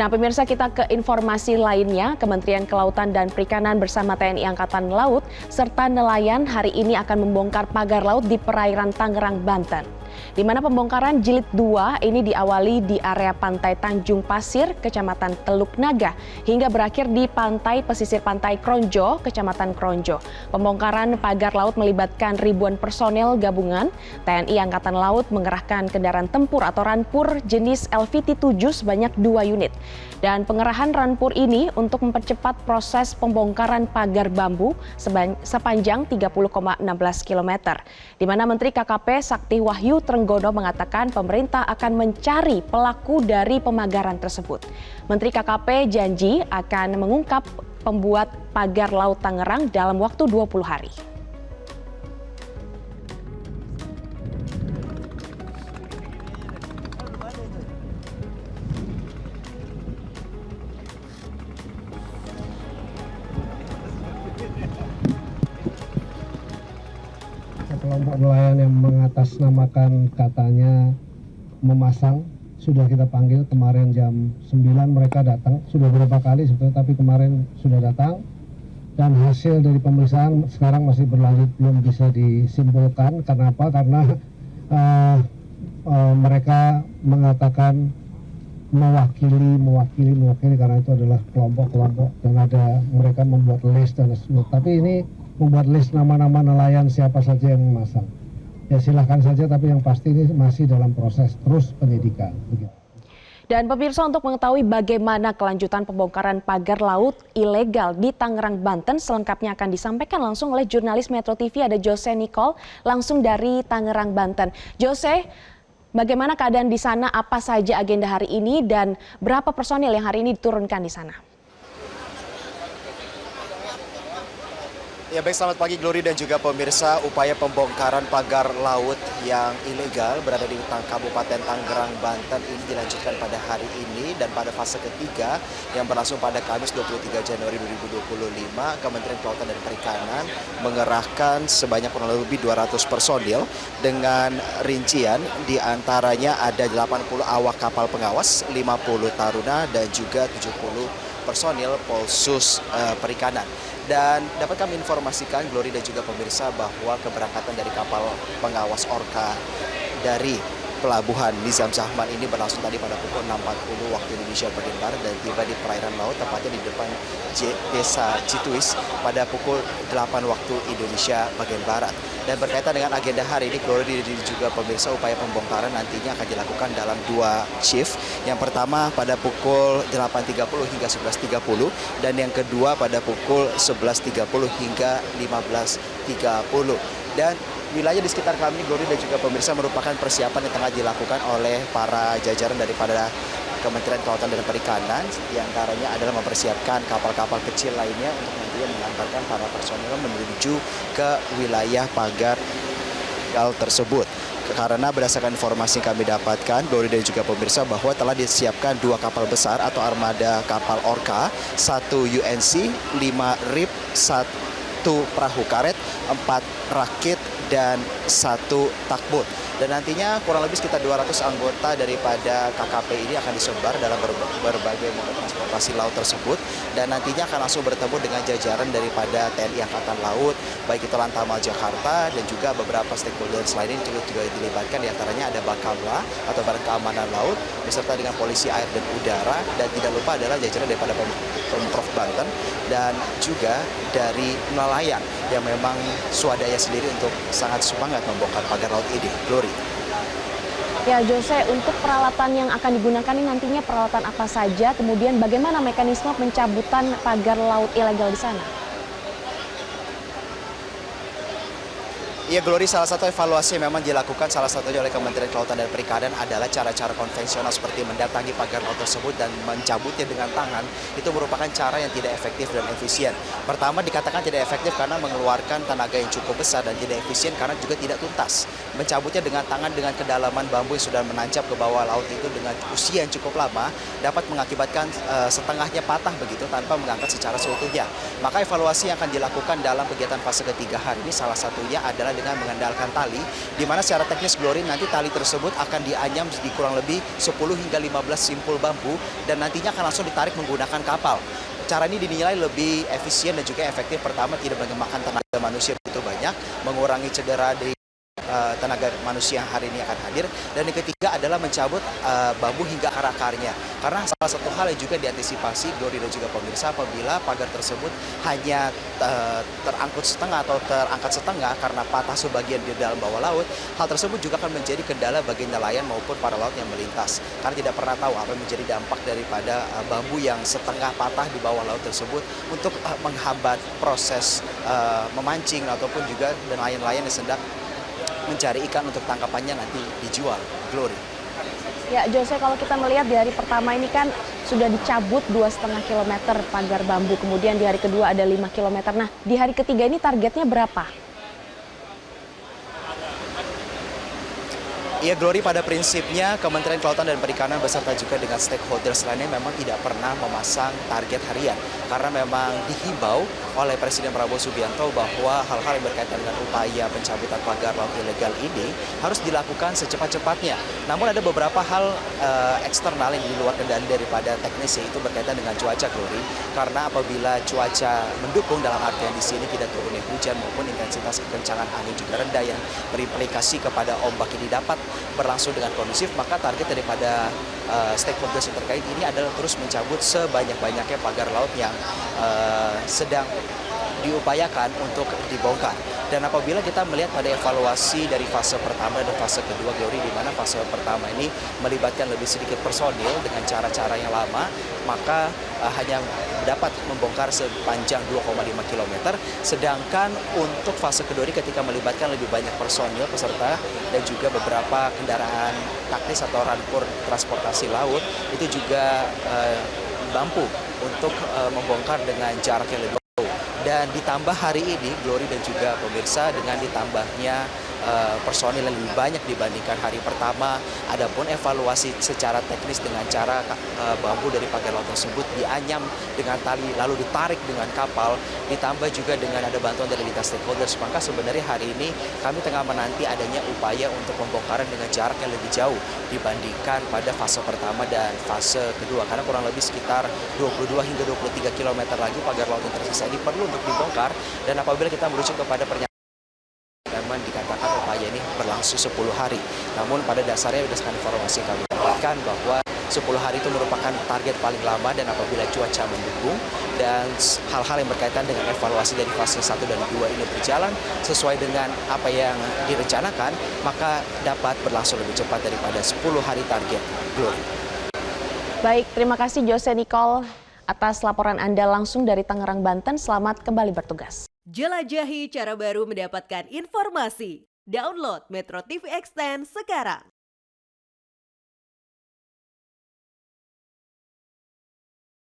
Nah, pemirsa, kita ke informasi lainnya. Kementerian Kelautan dan Perikanan bersama TNI Angkatan Laut serta nelayan hari ini akan membongkar pagar laut di perairan Tangerang, Banten. Di mana pembongkaran jilid 2 ini diawali di area pantai Tanjung Pasir, Kecamatan Teluk Naga, hingga berakhir di pantai pesisir pantai Kronjo, Kecamatan Kronjo. Pembongkaran pagar laut melibatkan ribuan personel gabungan. TNI Angkatan Laut mengerahkan kendaraan tempur atau Ranpur jenis LVT-7 sebanyak 2 unit. Dan pengerahan Ranpur ini untuk mempercepat proses pembongkaran pagar bambu sepanjang 30,16 km. Di mana Menteri KKP Sakti Wahyu Trenggono mengatakan pemerintah akan mencari pelaku dari pemagaran tersebut. Menteri KKP janji akan mengungkap pembuat pagar laut Tangerang dalam waktu 20 hari. Kelompok nelayan yang mengatasnamakan katanya memasang sudah kita panggil kemarin jam 9 mereka datang, sudah beberapa kali sebetulnya tapi kemarin sudah datang dan hasil dari pemeriksaan sekarang masih berlanjut belum bisa disimpulkan. Kenapa? Karena mereka mengatakan mewakili karena itu adalah kelompok-kelompok dan ada mereka membuat list dan sebagainya. Tapi ini membuat list nama-nama nelayan siapa saja yang memasang. Ya silahkan saja, tapi yang pasti ini masih dalam proses terus penyidikan. Begitu. Dan pemirsa, untuk mengetahui bagaimana kelanjutan pembongkaran pagar laut ilegal di Tangerang, Banten, selengkapnya akan disampaikan langsung oleh jurnalis Metro TV, ada Jose Nicole, langsung dari Tangerang, Banten. Jose, bagaimana keadaan di sana, apa saja agenda hari ini, dan berapa personil yang hari ini diturunkan di sana? Ya baik, selamat pagi Glory dan juga pemirsa. Upaya pembongkaran pagar laut yang ilegal berada di Kabupaten Tangerang, Banten ini dilanjutkan pada hari ini dan pada fase ketiga yang berlangsung pada Kamis 23 Januari 2025, Kementerian Kelautan dan Perikanan mengerahkan sebanyak kurang lebih 200 personil dengan rincian diantaranya ada 80 awak kapal pengawas, 50 taruna dan juga 70 personil Polsus Perikanan. Dan dapat kami informasikan, Glory dan juga pemirsa, bahwa keberangkatan dari kapal pengawas Orca dari Pelabuhan Nizam Zahman ini berlangsung tadi pada pukul 6.40 waktu Indonesia bagian Barat dan tiba di perairan laut tepatnya di depan Desa Cituis pada pukul 8 waktu Indonesia bagian Barat. Dan berkaitan dengan agenda hari ini, Glory dan juga pemirsa, upaya pembongkaran nantinya akan dilakukan dalam 2 shift. Yang pertama pada pukul 8.30 hingga 11.30 dan yang kedua pada pukul 11.30 hingga 15.30. Dan wilayah di sekitar kami, Glory dan juga pemirsa, merupakan persiapan yang tengah dilakukan oleh para jajaran daripada Kementerian Kelautan dan Perikanan. Di antaranya adalah mempersiapkan kapal-kapal kecil lainnya untuk nantinya mengantarkan para personil menuju ke wilayah pagar tersebut. Karena berdasarkan informasi yang kami dapatkan, Glory dan juga pemirsa, bahwa telah disiapkan 2 kapal besar atau armada kapal Orca, 1 UNC, 5 RIP, 1 perahu karet, 4 rakit, dan 1 takbut. Dan nantinya kurang lebih sekitar 200 anggota daripada KKP ini akan disebar dalam berbagai moda transportasi laut tersebut. Dan nantinya akan langsung bertemu dengan jajaran daripada TNI Angkatan Laut, baik itu Lantamal Jakarta dan juga beberapa stakeholders lainnya yang juga dilibatkan. Di antaranya ada Bakamla atau Badan Keamanan Laut, beserta dengan Polisi Air dan Udara. Dan tidak lupa adalah jajaran daripada Pemprov Banten dan juga dari nelayan yang memang swadaya sendiri untuk sangat semangat membongkar pagar laut ini. Glory. Ya Jose, untuk peralatan yang akan digunakan ini nantinya peralatan apa saja, kemudian bagaimana mekanisme pencabutan pagar laut ilegal di sana? Ya Glory, salah satu evaluasi yang memang dilakukan salah satunya oleh Kementerian Kelautan dan Perikanan adalah cara-cara konvensional seperti mendatangi pagar laut tersebut dan mencabutnya dengan tangan. Itu merupakan cara yang tidak efektif dan efisien. Pertama, dikatakan tidak efektif karena mengeluarkan tenaga yang cukup besar, dan tidak efisien karena juga tidak tuntas. Mencabutnya dengan tangan dengan kedalaman bambu yang sudah menancap ke bawah laut itu dengan usia yang cukup lama dapat mengakibatkan setengahnya patah begitu tanpa mengangkat secara seutuhnya. Maka evaluasi yang akan dilakukan dalam kegiatan fase ketiga hari ini salah satunya adalah dengan mengandalkan tali, di mana secara teknis Glory nanti tali tersebut akan dianyam di kurang lebih 10 hingga 15 simpul bambu dan nantinya akan langsung ditarik menggunakan kapal. Cara ini dinilai lebih efisien dan juga efektif. Pertama, tidak memakan tenaga manusia begitu banyak, mengurangi cedera di tenaga manusia yang hari ini akan hadir. Dan yang ketiga adalah mencabut bambu hingga akar-akarnya. Karena salah satu hal yang juga diantisipasi Glory dan juga pemirsa, apabila pagar tersebut hanya terangkut setengah atau terangkat setengah karena patah sebagian di dalam bawah laut, hal tersebut juga akan menjadi kendala bagi nelayan maupun para laut yang melintas. Karena tidak pernah tahu apa yang menjadi dampak daripada bambu yang setengah patah di bawah laut tersebut untuk menghambat proses memancing ataupun juga nelayan-nelayan yang sedang mencari ikan untuk tangkapannya nanti dijual. Glory. Ya, Jose, kalau kita melihat di hari pertama ini kan sudah dicabut 2,5 kilometer pagar bambu, kemudian di hari kedua ada 5 kilometer. Nah, di hari ketiga ini targetnya berapa? Iya, Glory, pada prinsipnya Kementerian Kelautan dan Perikanan beserta juga dengan stakeholders lainnya memang tidak pernah memasang target harian. Karena memang dihimbau oleh Presiden Prabowo Subianto bahwa hal-hal yang berkaitan dengan upaya pencabutan pagar laut ilegal ini harus dilakukan secepat-cepatnya. Namun ada beberapa hal eksternal yang di luar kendali daripada teknis, yaitu berkaitan dengan cuaca, Glory. Karena apabila cuaca mendukung, dalam artian di sini tidak turunnya hujan maupun intensitas kekencangan angin juga rendah yang berimplikasi kepada ombak ini dapat berlangsung dengan kondusif, maka target daripada stakeholders yang terkait ini adalah terus mencabut sebanyak-banyaknya pagar laut yang sedang diupayakan untuk dibongkar. Dan apabila kita melihat pada evaluasi dari fase pertama dan fase kedua, Glory, di mana fase pertama ini melibatkan lebih sedikit personil dengan cara-cara yang lama, maka hanya dapat membongkar sepanjang 2,5 km. Sedangkan untuk fase kedua ini ketika melibatkan lebih banyak personil, peserta, dan juga beberapa kendaraan taktis atau rampur transportasi laut, itu juga mampu untuk membongkar dengan jarak yang lebih jauh. Dan ditambah hari ini, Glory dan juga pemirsa, dengan ditambahnya personil yang lebih banyak dibandingkan hari pertama. Adapun evaluasi secara teknis dengan cara bambu dari pagar laut tersebut dianyam dengan tali lalu ditarik dengan kapal, ditambah juga dengan ada bantuan dari lintas stakeholders, maka sebenarnya hari ini kami tengah menanti adanya upaya untuk pembongkaran dengan jarak yang lebih jauh dibandingkan pada fase pertama dan fase kedua, karena kurang lebih sekitar 22 hingga 23 km lagi pagar laut yang tersisa ini perlu untuk dibongkar. Dan apabila kita merujuk kepada pernyataan, memang dikatakan upaya ini berlangsung 10 hari. Namun pada dasarnya berdasarkan informasi yang kami dapatkan bahwa 10 hari itu merupakan target paling lama, dan apabila cuaca mendukung dan hal-hal yang berkaitan dengan evaluasi dari fase 1 dan 2 ini berjalan sesuai dengan apa yang direncanakan, maka dapat berlangsung lebih cepat daripada 10 hari target. Glory. Baik, terima kasih Jose Nicole atas laporan Anda langsung dari Tangerang, Banten. Selamat kembali bertugas. Jelajahi cara baru mendapatkan informasi. Download Metro TV Extend sekarang.